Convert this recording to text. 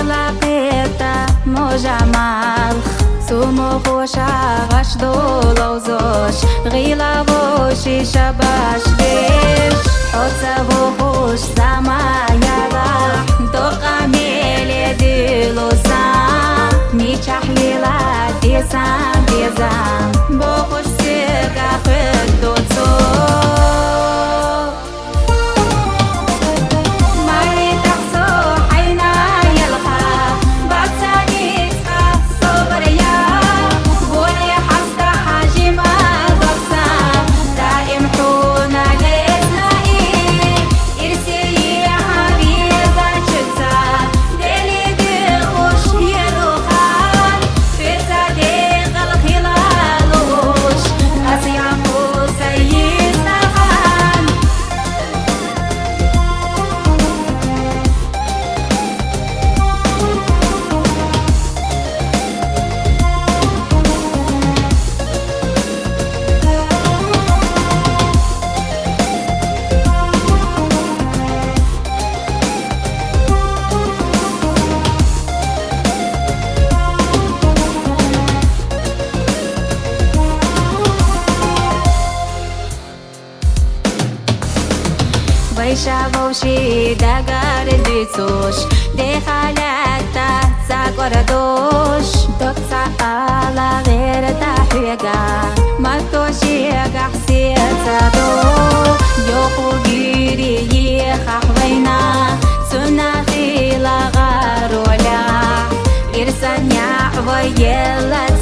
لقيته مجمل سمو خوشا غش دولو زوش غيلا بوشي شباش بيش حوته خوش زما يلا دوقا ميلي ديلو سام ميچح ليلا ديسام ديزام بوخوش سيقا خدو تو شابوشي داقار ديتوش دي خالتا تساقردوش دوكسا على غير تحويقا ما توشيقا حسيتا دو يوخو جيري يخح وينا سنة خيلا غارولا إرسان يحوى يلا